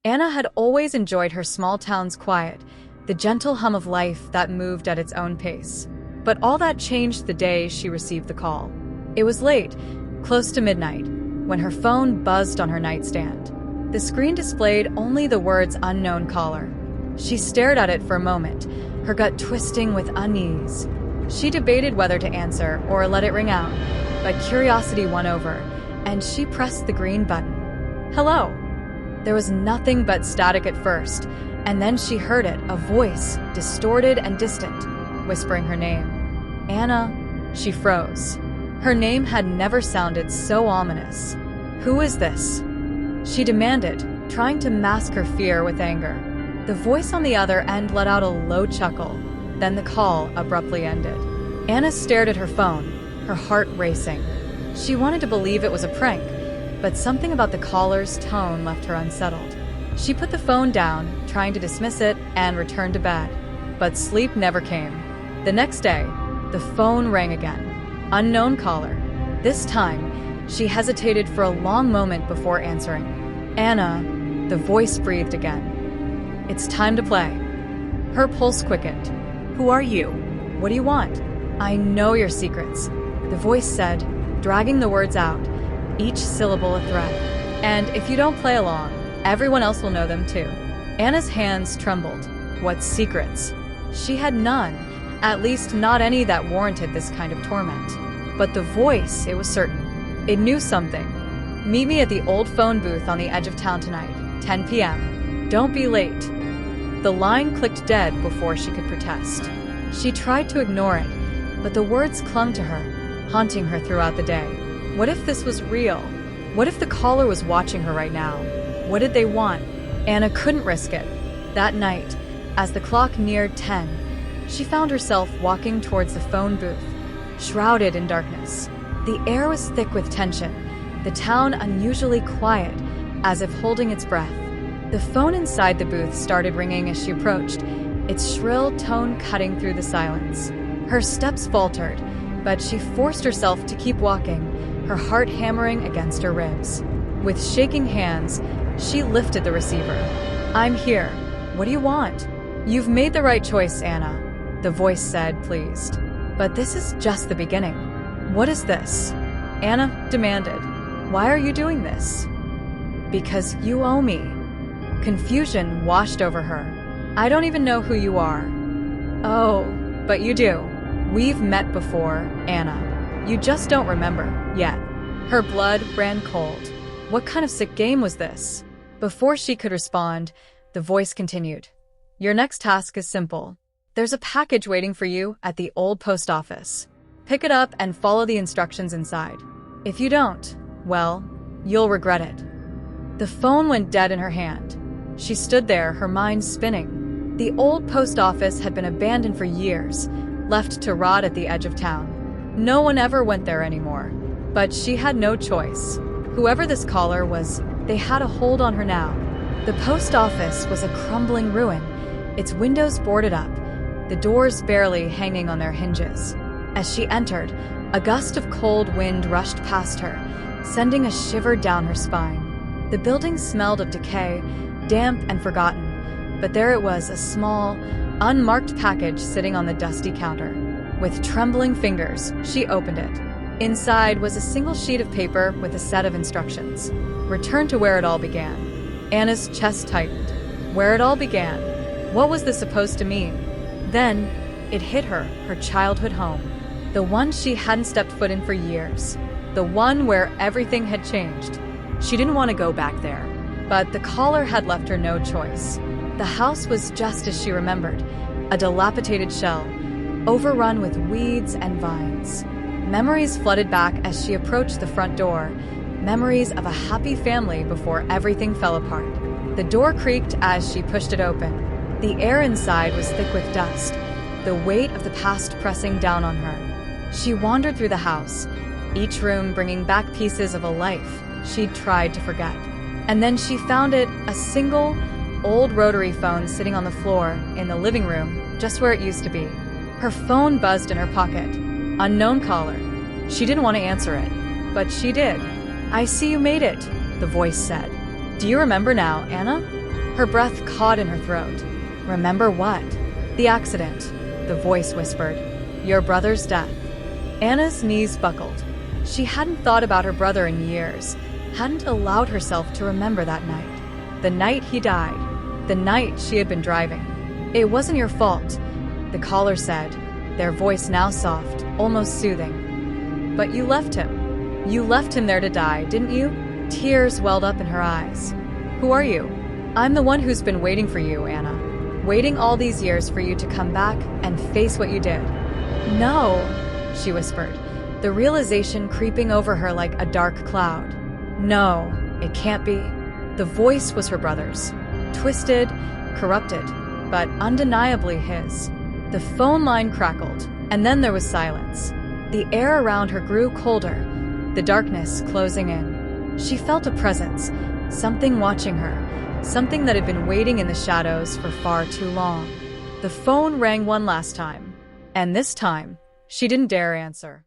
Anna had always enjoyed her small town's quiet, the gentle hum of life that moved at its own pace. But all that changed the day she received the call. It was late, close to midnight, when her phone buzzed on her nightstand. The screen displayed only the words "unknown caller." She stared at it for a moment, her gut twisting with unease. She debated whether to answer or let it ring out, but curiosity won over, and she pressed the green button. "Hello." There was nothing but static at first, and then she heard it, a voice, distorted and distant, whispering her name. "Anna." She froze. Her name had never sounded so ominous. "Who is this?" she demanded, trying to mask her fear with anger. The voice on the other end let out a low chuckle. Then the call abruptly ended. Anna stared at her phone, her heart racing. She wanted to believe it was a prank, but something about the caller's tone left her unsettled. She put the phone down, trying to dismiss it, and returned to bed. But sleep never came. The next day, the phone rang again. Unknown caller. This time, she hesitated for a long moment before answering. "Anna," the voice breathed again. "It's time to play." Her pulse quickened. "Who are you? What do you want?" "I know your secrets," the voice said, dragging the words out, each syllable a threat. "And if you don't play along, everyone else will know them too." Anna's hands trembled. What secrets? She had none, at least not any that warranted this kind of torment. But the voice, it was certain. It knew something. "Meet me at the old phone booth on the edge of town tonight, 10 p.m. Don't be late." The line clicked dead before she could protest. She tried to ignore it, but the words clung to her, haunting her throughout the day. What if this was real? What if the caller was watching her right now? What did they want? Anna couldn't risk it. That night, as the clock neared 10, she found herself walking towards the phone booth, shrouded in darkness. The air was thick with tension, the town unusually quiet, as if holding its breath. The phone inside the booth started ringing as she approached, its shrill tone cutting through the silence. Her steps faltered, but she forced herself to keep walking, her heart hammering against her ribs. With shaking hands, she lifted the receiver. "I'm here. What do you want?" "You've made the right choice, Anna," the voice said, pleased. "But this is just the beginning." "What is this?" Anna demanded. "Why are you doing this?" "Because you owe me." Confusion washed over her. "I don't even know who you are." "Oh, but you do. We've met before, Anna. You just don't remember, yet." Her blood ran cold. What kind of sick game was this? Before she could respond, the voice continued. "Your next task is simple. There's a package waiting for you at the old post office. Pick it up and follow the instructions inside. If you don't, well, you'll regret it." The phone went dead in her hand. She stood there, her mind spinning. The old post office had been abandoned for years, left to rot at the edge of town. No one ever went there anymore. But she had no choice. Whoever this caller was, they had a hold on her now. The post office was a crumbling ruin, its windows boarded up, the doors barely hanging on their hinges. As she entered, a gust of cold wind rushed past her, sending a shiver down her spine. The building smelled of decay, damp and forgotten, but there it was, a small, unmarked package sitting on the dusty counter. With trembling fingers, she opened it. Inside was a single sheet of paper with a set of instructions. Return to where it all began. Anna's chest tightened. Where it all began. What was this supposed to mean? Then, it hit her, her childhood home. The one she hadn't stepped foot in for years. The one where everything had changed. She didn't want to go back there. But the caller had left her no choice. The house was just as she remembered. A dilapidated shell, overrun with weeds and vines. Memories flooded back as she approached the front door. Memories of a happy family before everything fell apart. The door creaked as she pushed it open. The air inside was thick with dust, the weight of the past pressing down on her. She wandered through the house, each room bringing back pieces of a life she'd tried to forget. And then she found it, a single, old rotary phone sitting on the floor in the living room, just where it used to be. Her phone buzzed in her pocket. Unknown caller. She didn't want to answer it, but she did. "I see you made it," the voice said. "Do you remember now, Anna?" Her breath caught in her throat. Remember what? The accident. The voice whispered. Your brother's death. Anna's knees buckled. She hadn't thought about her brother in years, hadn't allowed herself to remember that night. The night he died. The night she had been driving. It wasn't your fault, the caller said, their voice now soft, almost soothing. But you left him. You left him there to die, didn't you? Tears welled up in her eyes. Who are you? I'm the one who's been waiting for you, Anna. Waiting all these years for you to come back and face what you did. No, she whispered, the realization creeping over her like a dark cloud. No, it can't be. The voice was her brother's. Twisted, corrupted, but undeniably his. The phone line crackled, and then there was silence. The air around her grew colder, the darkness closing in. She felt a presence, something watching her, something that had been waiting in the shadows for far too long. The phone rang one last time, and this time, she didn't dare answer.